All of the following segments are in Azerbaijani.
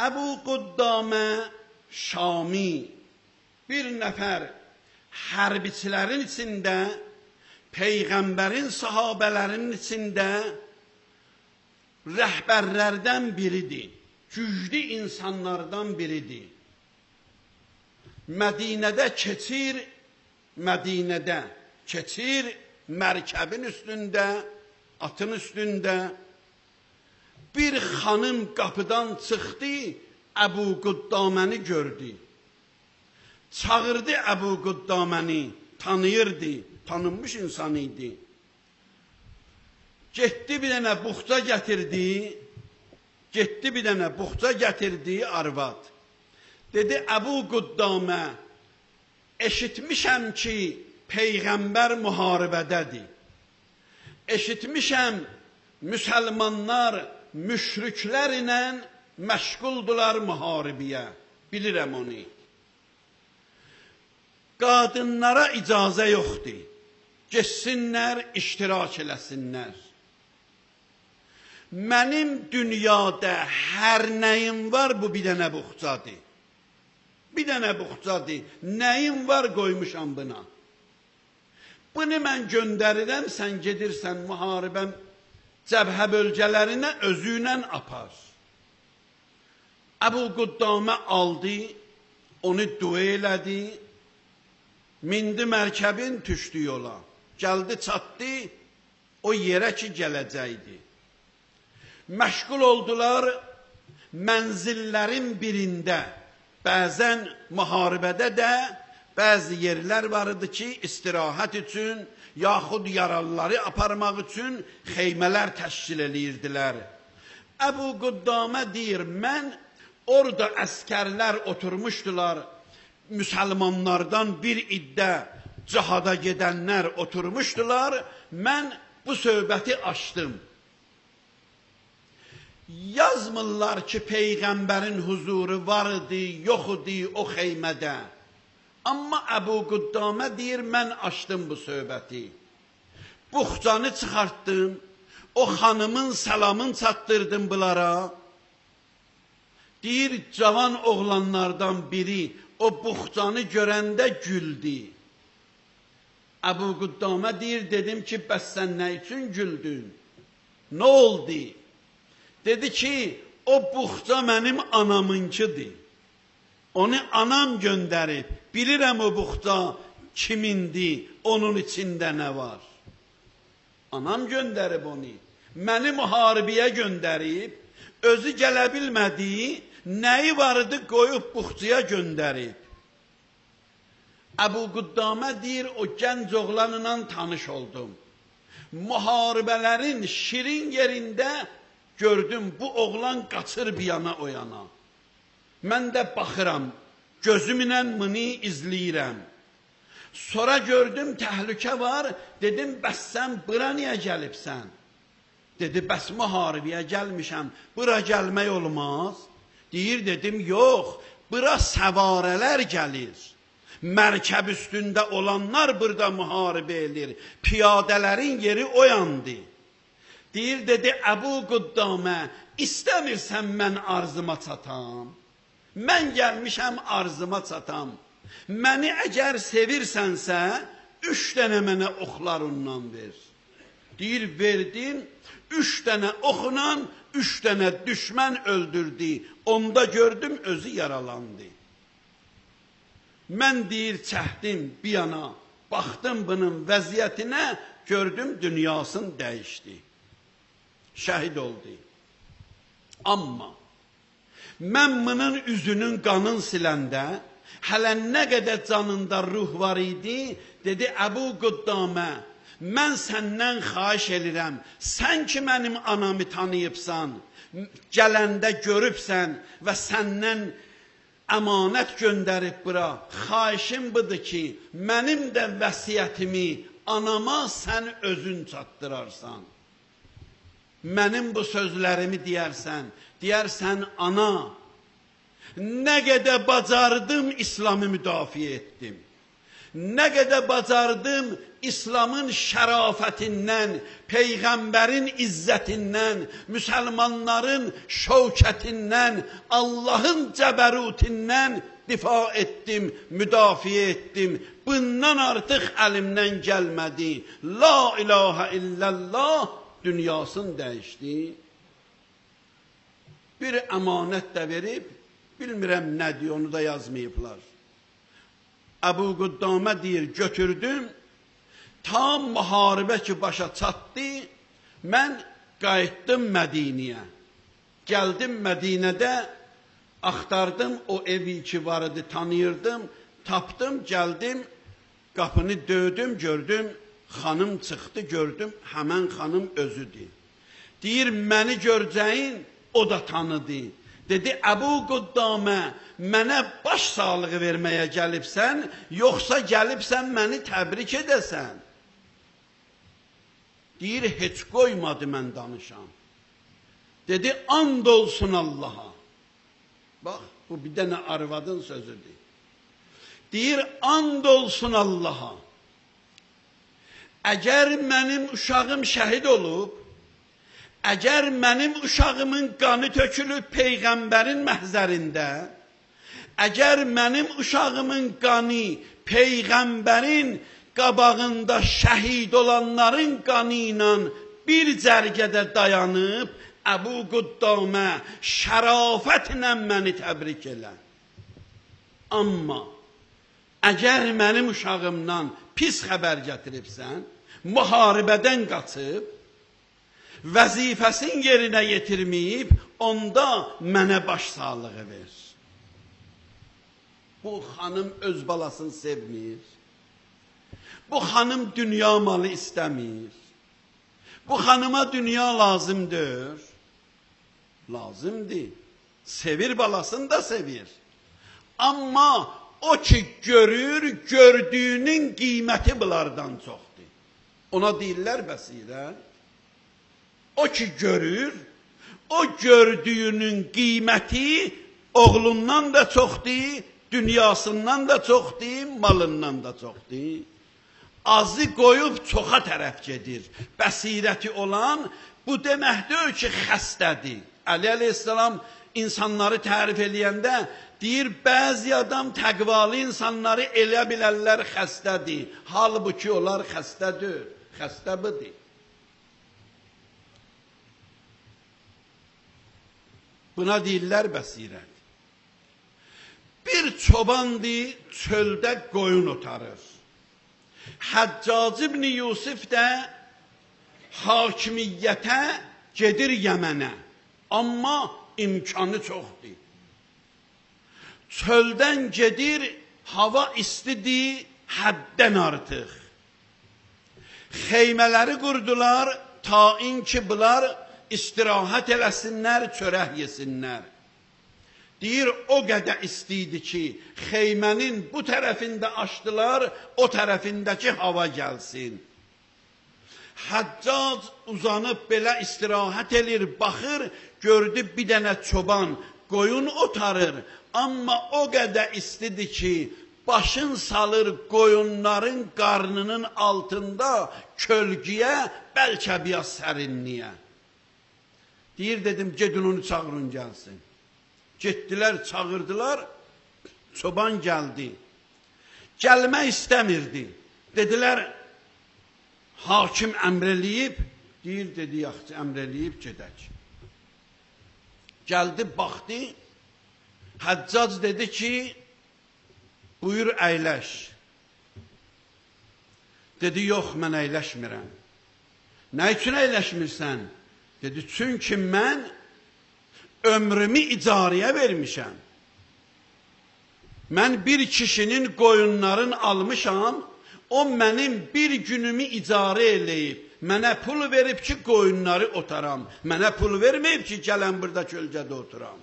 Əbu Quddamə Şami bir nəfər hərbiçilərin içində, Peyğəmbərin sahabələrinin içində rəhbərlərdən biridir, güclü insanlardan biridir. Mədinədə keçir, mərkəbin üstündə, atın üstündə. Bir xanım qapıdan çıxdı, Əbu Quddaməni gördü. Çağırdı Əbu Quddaməni, tanıyırdı, tanınmış insan idi. Getdi bir dənə buxta gətirdi, arvad. Dedi, Əbu Quddamə, eşitmişəm ki, Peyğəmbər müharibədədir. Eşitmişəm, müsəlmanlar müşriklər ilə məşğuldular müharibəyə. Bilirəm onu. Qadınlara icazə yoxdur. Geçsinlər, iştirak eləsinlər. Mənim dünyada hər nəyim var, bu bir dənə buxcadır. Bir dənə buxcadır. Nəyim var, qoymuşam buna. Bunu mən göndərirəm, sən gedirsən müharibə cəbhə bölgələrinə özüylə apar. Əbu Quddamə aldı, onu dua elədi, mindi mərkəbin, düşdü yola. Gəldi, çatdı o yerə ki, gələcəkdi. Məşğul oldular mənzillərin birində. Bəzən müharibədə də bəzi yerlər var idi ki, istirahət üçün, yaxud yaralıları aparmaq üçün xeymələr təşkil edirdilər. Əbu Quddamə deyir, mən orada əskərlər oturmuşdular, müsəlmanlardan bir iddə cihada gedənlər oturmuşdular, mən bu söhbəti açdım. Yazmırlar ki, Peyğəmbərin huzuru var idi, yox idi o xeymədə. Amma Əbu Quddamə deyir, mən açdım bu söhbəti. Buxcanı çıxartdım, o xanımın salamını çatdırdım bunlara. Deyir, cavan oğlanlardan biri o buxcanı görəndə güldü. Əbu Quddamə deyir, dedim ki, bəs sən nə üçün güldün? Nə oldu? Dedi ki, o buxca mənim anamınkidir. Onu anam göndərib. Bilirəm o buxca kimindir, onun içində nə var. Anam göndərib onu. Məni müharibəyə göndərib, özü gələ bilmədi, nəyi vardı qoyub buxcaya göndərib. Əbu Quddamə deyir, o gənc oğlanla tanış oldum. Müharibələrin şirin yerində gördüm, bu oğlan qaçır bir yana o yana. Mən də baxıram, gözümlə bunu izləyirəm. Sonra gördüm, təhlükə var, dedim, bəs sən bura niyə gəlibsən? Dedi, bəs müharibəyə gəlmişəm, bura gəlmək olmaz. Deyir, dedim, yox, bura səvarələr gəlir. Mərkəb üstündə olanlar burada müharibə edir. Piyadələrin yeri o yandı. Deyir, dedi, Əbu Quddamə, istəmirsən mən arzıma çatam. Mən gəlmişəm arzıma çatam. Məni əgər sevirsənsə, 3 dənə mənə oxlar ondan ver. Deyir, verdim, 3 dənə oxla 3 dənə düşmən öldürdü. Onda gördüm, özü yaralandı. Mən deyir, çəkdim bir yana, baxdım bunun vəziyyətinə, gördüm dünyasını dəyişdi. Şəhid oldu. Amma mən bunun üzünün qanını siləndə, hələ nə qədər canında ruh var idi, dedi, Əbu Quddamə, mən səndən xahiş edirəm, sən ki mənim anamı tanıyıbsan, gələndə görübsən və səndən əmanət göndərib bura, xahişim budur ki, mənim də vəsiyyətimi anama sən özün çatdırarsan. Mənim bu sözlərimi deyərsən, ana, nə qədər bacardım İslamı müdafiə etdim. Nə qədər bacardım İslamın şərafətindən, Peyğəmbərin izzətindən, müsəlmanların şəvkətindən, Allahın cəbərutindən difa etdim, müdafiə etdim. Bundan artıq əlimdən gəlmədi. La ilahə illallah dünyasını dəyişdi. Bir əmanət də verib, bilmirəm nədir, onu da yazmayıblar. Əbu Qüddamə deyir, götürdüm, tam müharibə ki başa çatdı, mən qayıtdım Mədiniyə. Gəldim Mədinədə, axtardım, o evi ki var idi, tanıyırdım, tapdım, gəldim, qapını döydüm, gördüm, xanım çıxdı, gördüm, həmən xanım özüdür. Deyir, məni görəcəyin, o da tanıdı. Dedi, Əbu Qüddamə, mənə baş sağlığı verməyə gəlibsən, yoxsa gəlibsən məni təbrik edəsən? Deyir, heç qoymadı mən danışam. Dedi, and olsun Allaha. Bax, bu bir dənə arvadın sözüdür. Deyir, and olsun Allaha. Əgər mənim uşağım şəhid olub, əgər mənim uşağımın qanı tökülüb Peyğəmbərin məhzərində, əgər mənim uşağımın qanı Peyğəmbərin qabağında şəhid olanların qanı ilə bir cərgədə dayanıb, Əbu Qüddamə şərafətlə məni təbrik elə. Amma əgər mənim uşağımdan pis xəbər gətiribsən, müharibədən qaçıb, vəzifəsini yerinə yetirməyib, onda mənə baş sağlığı ver. Bu xanım öz balasını sevmir. Bu xanım dünya malı istəmir. Bu xanıma dünya lazımdır. Lazımdır. Sevir balasını da sevir. Amma o ki görür, gördüyünün qiyməti bunlardan çoxdur. Ona deyirlər bəsirət. O ki görür, o gördüyünün qiyməti oğlundan da çoxdur, dünyasından da çoxdur, malından da çoxdur. Azı qoyub çoxa tərəf gedir. Bəsirəti olan bu deməkdir ki, xəstədir. Əli əleyhissalam insanları tərif eləyəndə deyir, bəzi adam təqvalı insanları elə bilərlər xəstədir. Halbuki onlar xəstədir. Xəstə budur. Buna deyirlər bəsirət. Bir çobandır, çöldə qoyun otarır. Həccac ibn Yusif də hakimiyyətə gedir Yəmənə. Amma imkanı çoxdur. Çöldən gedir, hava istidir, həddən artıq. Xeymələri qurdular, tayin ki bunlar istirahət eləsinlər, çörək yesinlər. Deyir, o qədər istiydi ki, xeymənin bu tərəfində açdılar, o tərəfindəki hava gəlsin. Həccac uzanıb belə istirahət edir, baxır, gördü bir dənə çoban qoyun otarır. Amma o qədər istidi ki, başın salır qoyunların qarnının altında kölgəyə, bəlkə biraz sərinliyə. Deyir, dedim, gedin onu çağırın gəlsin. Getdilər, çağırdılar, çoban gəldi. Gəlmək istəmirdi. Dedilər, hakim əmr eləyib, deyir, dedi, yaxşı, əmr eləyib, gedək. Gəldi, baxdı, Həccac dedi ki, buyur əyləş. Dedi, yox, mən əyləşmirəm. Nə üçün əyləşmirsən? Dedi, çünki mən ömrümü icarəyə vermişəm. Mən bir kişinin qoyunlarını almışam, o mənim bir günümü icarə eləyib, mənə pul verib ki, qoyunları otaram. Mənə pul verməyib ki, gələn burada kölgədə oturam.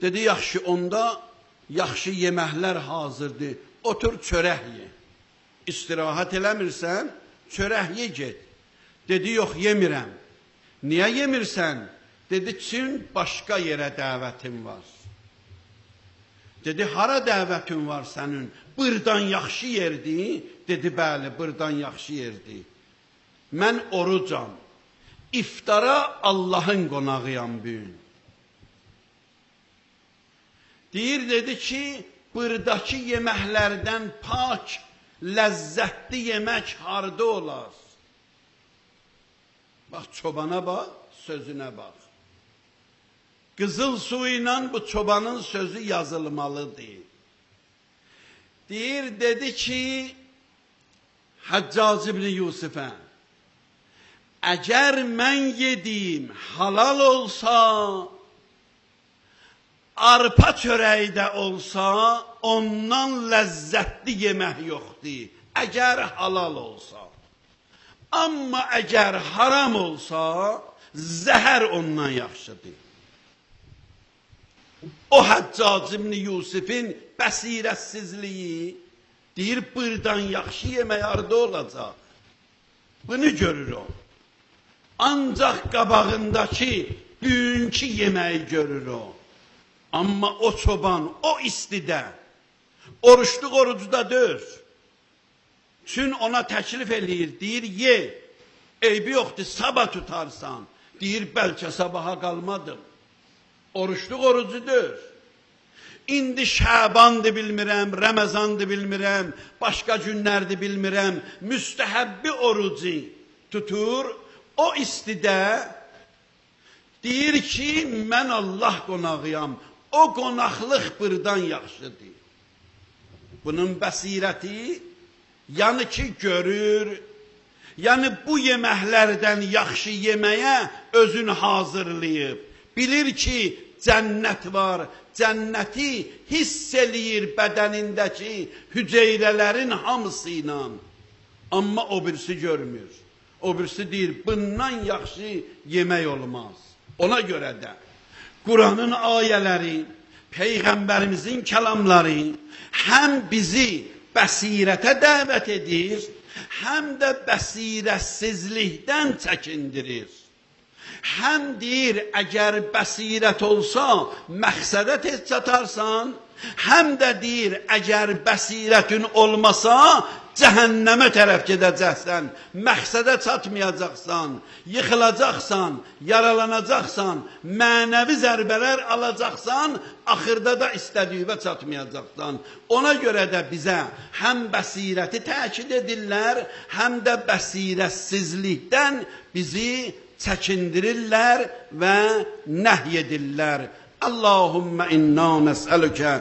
Dedi, yaxşı, onda yaxşı yeməklər hazırdır, otur çörək ye. İstirahət eləmirsən, çörək ye get. Dedi, yox, yemirəm. Niyə yemirsən? Dedi, çün başqa yerə dəvətim var. Dedi, hara dəvətin var sənin? Bırdan yaxşı yerdi. Dedi, bəli, bırdan yaxşı yerdi. Mən orucam. İftara Allahın qonağıyam bugün. Deyir, dedi ki, bırdakı yeməklərdən pak, ləzzətli yemək harda olar? Bax, çobana bax, sözünə bax. Qızıl su ilə bu çobanın sözü yazılmalıdır. Deyir, dedi ki, Həccac ibn Yusufə, əgər mən yedim halal olsa, arpa çörəyi də olsa, ondan ləzzətli yemək yoxdur. Əgər halal olsa. Amma əgər haram olsa, zəhər ondan yaxşıdır. O Həccac ibn Yusufin bəsirətsizliyi deyir, bırdan yaxşı yemək harda olacaq. Bunu görür o. Ancaq qabağındakı bugünkü yeməyi görür o. Amma o çoban, o istidə, oruçluq orucuda dör. Çün ona təklif eləyir, deyir, ye, eybi yoxdur, sabah tutarsan. Deyir, bəlkə sabaha qalmadım. Oruçluq orucudur. İndi Şabandır bilmirəm, Ramazandır bilmirəm, başqa günlərdir bilmirəm. Müstəhəbbi orucu tutur. O istidə deyir ki, mən Allah qonağıyam. O qonaqlıq bırdan yaxşıdır. Bunun bəsirəti, yəni ki, görür, yəni bu yeməklərdən yaxşı yeməyə özünü hazırlayıb. Bilir ki, cənnət var, cənnəti hiss eləyir bədənindəki hüceyrələrin hamısı ilə. Amma o birisi görmür. O birisi deyir, bundan yaxşı yemək olmaz. Ona görə də Quranın ayələri, Peyğəmbərimizin kəlamları həm bizi bəsirətə dəvət edir, həm də bəsirətsizlikdən çəkindirir. Həm deyir, əgər bəsirət olsa, məqsədə tez çatarsan, həm də deyir, əgər bəsirətin olmasa, cəhənnəmə tərəf gedəcəksən, məqsədə çatmayacaqsan, yıxılacaqsan, yaralanacaqsan, mənəvi zərbələr alacaqsan, axırda da istədiyinə çatmayacaqsan. Ona görə də bizə həm bəsirəti təkid edirlər, həm də bəsirətsizlikdən bizi çəkindirirlər və nəhy edirlər. Allahümmə inna nəsəlükə